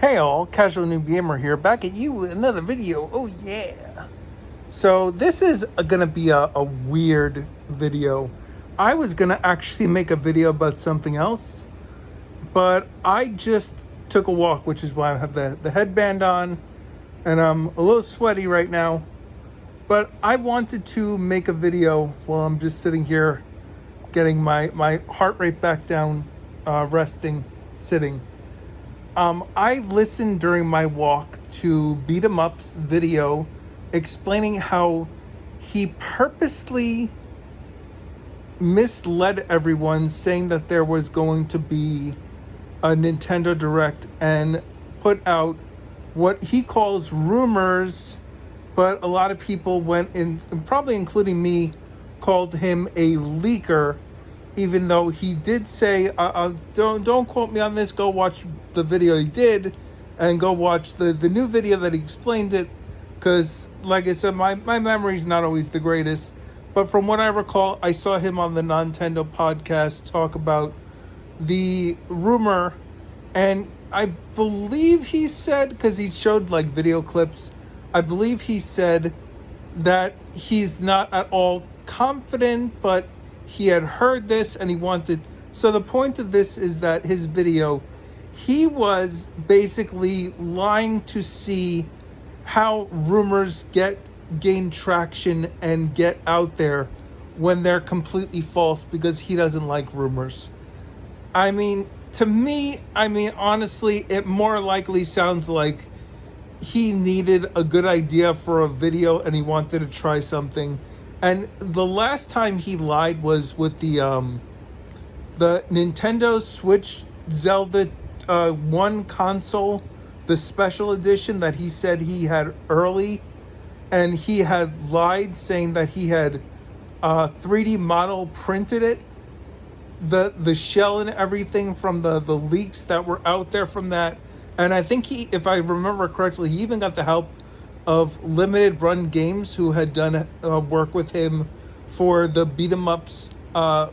Hey all, Casual Noob Gamer here, back at you with another video. Oh yeah. So this is gonna be a weird video. I was gonna actually make a video about something else, but I just took a walk, which is why I have the headband on, and I'm a little sweaty right now. But I wanted to make a video while I'm just sitting here getting my heart rate back down, resting, sitting. I listened during my walk to Beat 'em Up's video explaining how he purposely misled everyone, saying that there was going to be a Nintendo Direct and put out what he calls rumors, but a lot of people went in, probably including me, called him a leaker, even though he did say, don't quote me on this, go watch the video he did, and go watch the new video that he explained it, because, like I said, my memory's not always the greatest, but from what I recall, I saw him on the Nintendo podcast talk about the rumor, and I believe he said, because he showed, like, video clips, I believe he said that he's not at all confident, but he had heard this and he wanted. So the point of this is that his video, he was basically lying to see how rumors gain traction and get out there when they're completely false, because he doesn't like rumors. I mean, to me, honestly, it more likely sounds like he needed a good idea for a video and he wanted to try something. And the last time he lied was with the Nintendo Switch Zelda 1 console, the special edition that he said he had early, and he had lied saying that he had 3D model printed it, the shell and everything from the leaks that were out there from that. And I think he, if I remember correctly, he even got the help of Limited Run Games, who had done work with him for the Beat 'em Ups. Not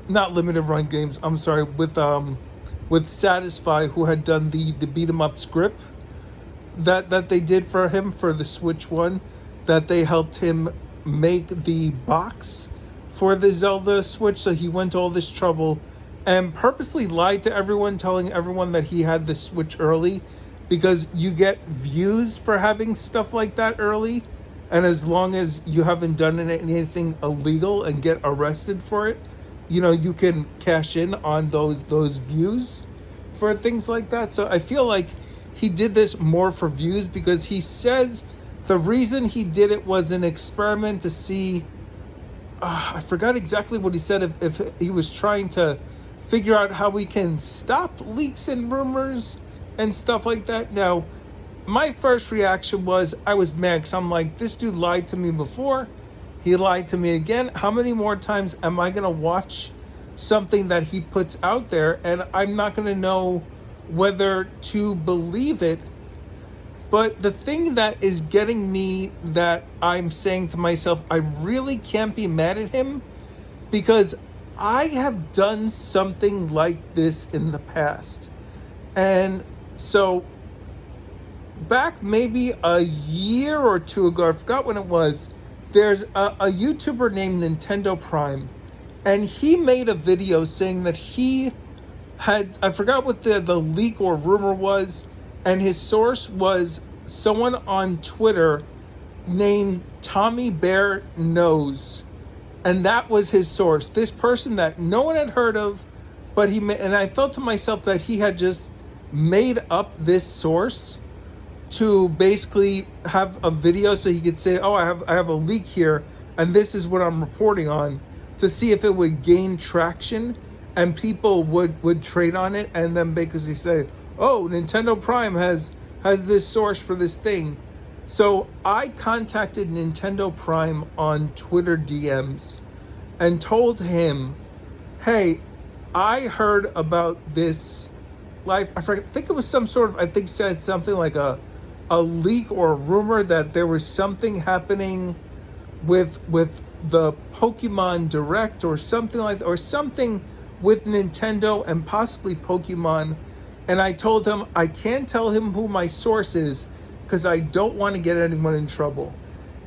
Limited Run Games, I'm sorry, with Satisfy, who had done the Beat 'em Up script that they did for him for the Switch 1, that they helped him make the box for the Zelda Switch. So he went to all this trouble and purposely lied to everyone, telling everyone that he had the Switch early, because you get views for having stuff like that early, and as long as you haven't done anything illegal and get arrested for it, you can cash in on those views for things like that. So I feel like he did this more for views, because he says the reason he did it was an experiment to see, I forgot exactly what he said, if he was trying to figure out how we can stop leaks and rumors and stuff like that. Now, my first reaction was, I was mad, because I'm like, this dude lied to me before. He lied to me again. How many more times am I going to watch something that he puts out there and I'm not going to know whether to believe it? But the thing that is getting me, that I'm saying to myself, I really can't be mad at him, because I have done something like this in the past. And so back maybe a year or two ago, I forgot when it was, there's a YouTuber named Nintendo Prime, and he made a video saying that he had, I forgot what the leak or rumor was, and his source was someone on Twitter named Tommy Bear Knows, and that was his source. This person that no one had heard of, but and I felt to myself that he had just made up this source to basically have a video so he could say, oh, I have a leak here and this is what I'm reporting on, to see if it would gain traction and people would trade on it, and then basically say, oh, Nintendo Prime has this source for this thing. So I contacted Nintendo Prime on Twitter DMs and told him, hey, I heard about this live, I think it was some sort of, I think said something like a leak or a rumor that there was something happening with the Pokemon Direct or something like that, or something with Nintendo and possibly Pokemon. And I told him I can't tell him who my source is because I don't want to get anyone in trouble.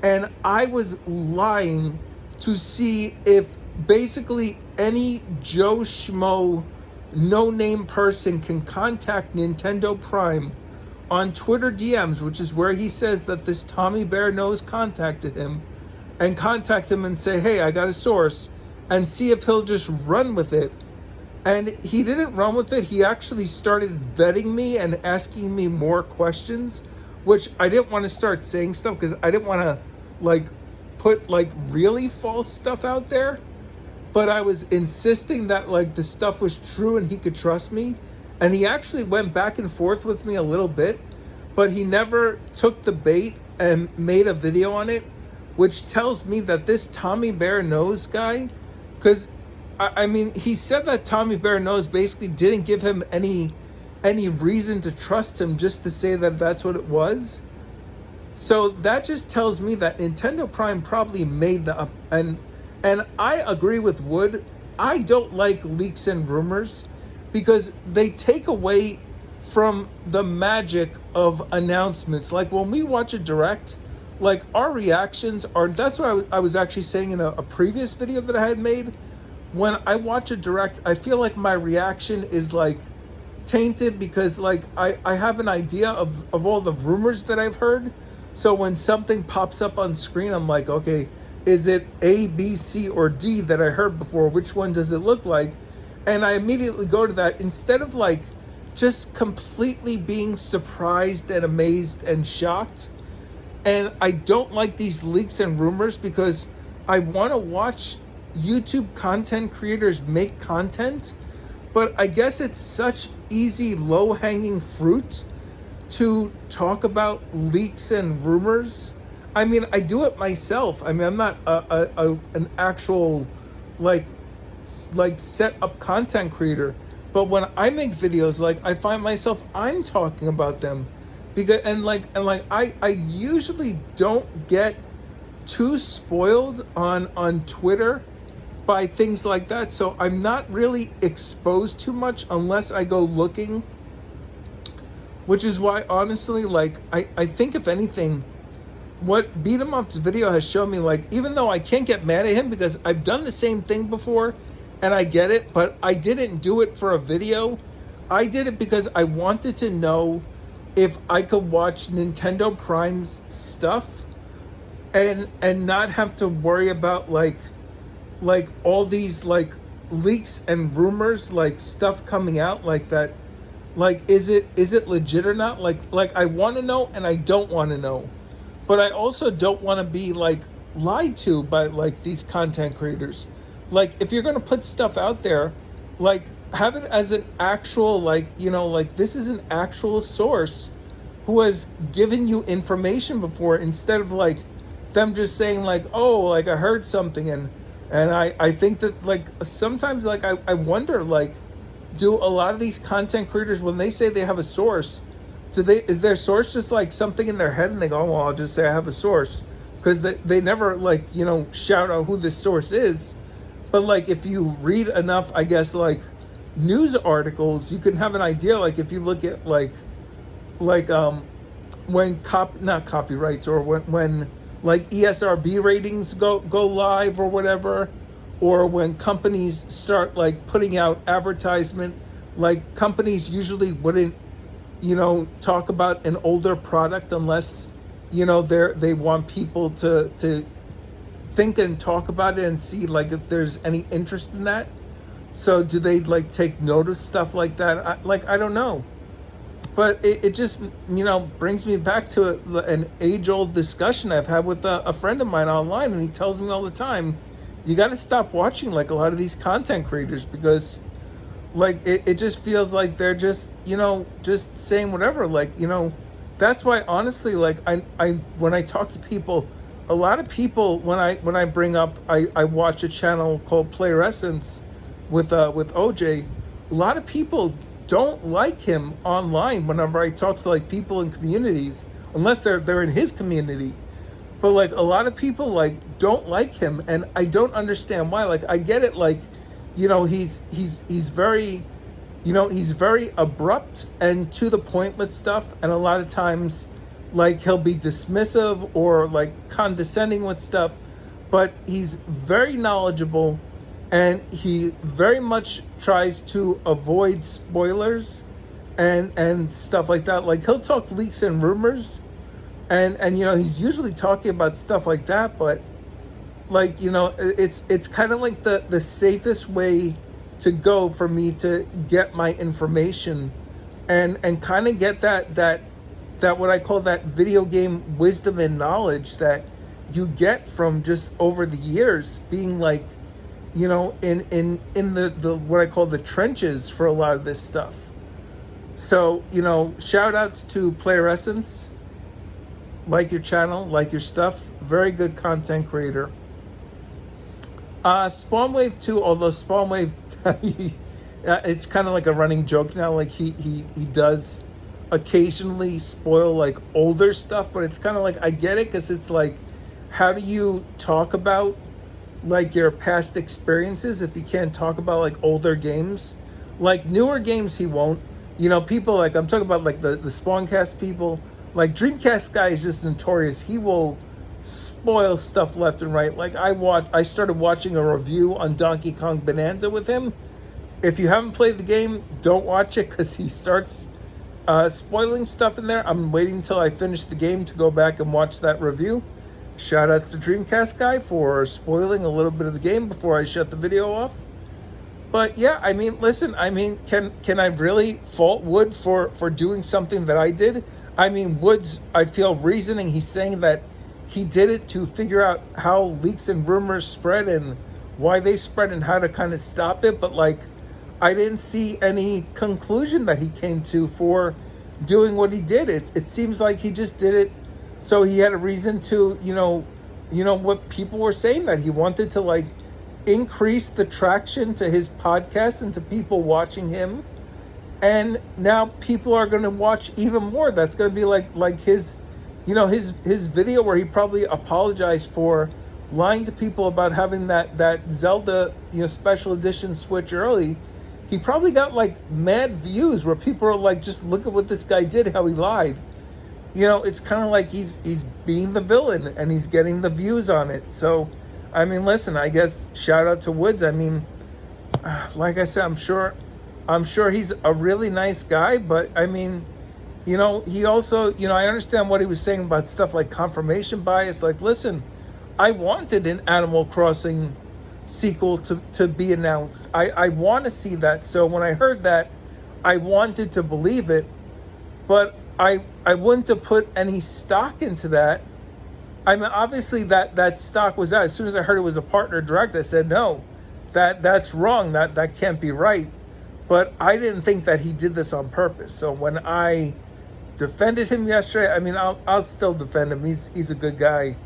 And I was lying to see if basically any Joe Schmo, no name person can contact Nintendo Prime on Twitter DMs, which is where he says that this Tommy Bear Knows contacted him, and contact him and say, hey, I got a source, and see if he'll just run with it. And he didn't run with it. He actually started vetting me and asking me more questions, which I didn't want to start saying stuff because I didn't want to like put like really false stuff out there. But I was insisting that like the stuff was true and he could trust me. And he actually went back and forth with me a little bit, but he never took the bait and made a video on it, which tells me that this Tommy Bear Knows guy, because I mean, he said that Tommy Bear Knows basically didn't give him any reason to trust him, just to say that that's what it was. So that just tells me that Nintendo Prime probably made the up. And I agree with Wood. I don't like leaks and rumors because they take away from the magic of announcements. Like when we watch a direct, like our reactions are, that's what I was actually saying in a previous video that I had made. When I watch a direct, I feel like my reaction is like tainted because like I have an idea of all the rumors that I've heard. So when something pops up on screen, I'm like, okay, is it A, B, C, or D that I heard before? Which one does it look like? And I immediately go to that instead of like just completely being surprised and amazed and shocked. And I don't like these leaks and rumors because I want to watch YouTube content creators make content, but I guess it's such easy low-hanging fruit to talk about leaks and rumors. I mean, I do it myself. I mean, I'm not an actual like set up content creator, but when I make videos, like I find myself I'm talking about them because I usually don't get too spoiled on Twitter by things like that, so I'm not really exposed too much unless I go looking, which is why honestly, like I think if anything, what Beat 'em Up's video has shown me, like even though I can't get mad at him because I've done the same thing before and I get it, but I didn't do it for a video. I did it because I wanted to know if I could watch Nintendo Prime's stuff and not have to worry about like all these like leaks and rumors, like stuff coming out like that. Like, is it legit or not? Like I want to know and I don't want to know, but I also don't want to be like lied to by like these content creators. Like if you're going to put stuff out there, like have it as an actual, like, you know, like this is an actual source who has given you information before, instead of like them just saying like, oh, like I heard something. And I think that like sometimes like I wonder, like, do a lot of these content creators, when they say they have a source, is their source just like something in their head and they go, well, I'll just say I have a source, because they never like, you know, shout out who this source is. But like if you read enough, I guess, like news articles, you can have an idea. Like if you look at like when not copyrights, or when like ESRB ratings go live or whatever, or when companies start like putting out advertisement, like companies usually wouldn't, you know, talk about an older product unless, you know, they want people to think and talk about it and see like if there's any interest in that. So do they like take note of stuff like that? I don't know. But it just, you know, brings me back to an age-old discussion I've had with a friend of mine online, and he tells me all the time, you got to stop watching like a lot of these content creators, because like it just feels like they're just, you know, just saying whatever. Like, you know, that's why honestly, like I when I talk to people, a lot of people, when I bring up, I watch a channel called Player Essence with OJ, a lot of people don't like him online whenever I talk to like people in communities, unless they're in his community. But like a lot of people like don't like him, and I don't understand why. Like I get it, like, you know, he's very he's very abrupt and to the point with stuff, and a lot of times, like, he'll be dismissive or like condescending with stuff, but he's very knowledgeable, and he very much tries to avoid spoilers and stuff like that. Like, he'll talk leaks and rumors, and he's usually talking about stuff like that, but like, it's kind of like the safest way to go for me to get my information, and kind of get that what I call that video game wisdom and knowledge that you get from just over the years being like, in the what I call the trenches for a lot of this stuff. So, shout outs to Player Essence. Like your channel, like your stuff. Very good content creator. Spawnwave 2, although Spawnwave, it's kind of like a running joke now. Like, he does occasionally spoil like older stuff, but it's kind of like, I get it, because it's like, how do you talk about like your past experiences if you can't talk about like older games? Like, newer games he won't. People like, I'm talking about like the Spawncast people. Like, Dreamcast guy is just notorious. He will spoil stuff left and right. Like, I started watching a review on Donkey Kong Bonanza with him. If you haven't played the game, don't watch it, because he starts spoiling stuff in there. I'm waiting until I finish the game to go back and watch that review. Shout outs to Dreamcast guy for spoiling a little bit of the game before I shut the video off. But yeah, I mean, listen, I mean, can I really fault Wood for doing something that I did? I mean, Wood's, I feel, reasoning, he's saying that he did it to figure out how leaks and rumors spread and why they spread and how to kind of stop it. But like, I didn't see any conclusion that he came to for doing what he did. It seems like he just did it so he had a reason to, what people were saying, that he wanted to like increase the traction to his podcast and to people watching him. And now people are going to watch even more. That's going to be like his, his video where he probably apologized for lying to people about having that Zelda, special edition Switch early. He probably got like mad views where people are like, just look at what this guy did, how he lied. It's kind of like he's being the villain and he's getting the views on it. So, I mean, listen, I guess shout out to Woods. I mean, like I said, I'm sure he's a really nice guy, but I mean, he also, I understand what he was saying about stuff like confirmation bias. Like, listen, I wanted an Animal Crossing sequel to be announced. I want to see that. So when I heard that, I wanted to believe it, but I wouldn't have put any stock into that. I mean, obviously that stock was out. As soon as I heard it was a partner direct, I said, no, that's wrong. That can't be right. But I didn't think that he did this on purpose. So when I defended him yesterday, I mean, I'll still defend him. He's a good guy.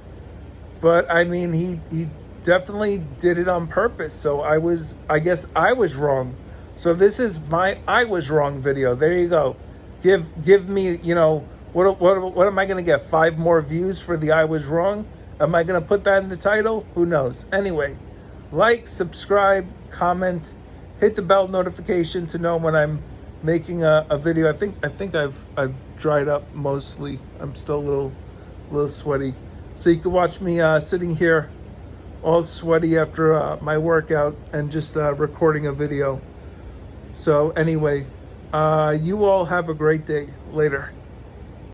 But I mean, he definitely did it on purpose. So I guess I was wrong. So this is my I was wrong video. There you go. Give me, what am I going to get? 5 more views for the I was wrong? Am I going to put that in the title? Who knows? Anyway, like, subscribe, comment, hit the bell notification to know when I'm making a video. I think I've dried up mostly. I'm still a little sweaty. So you can watch me sitting here all sweaty after my workout and just recording a video. So anyway, you all have a great day. Later.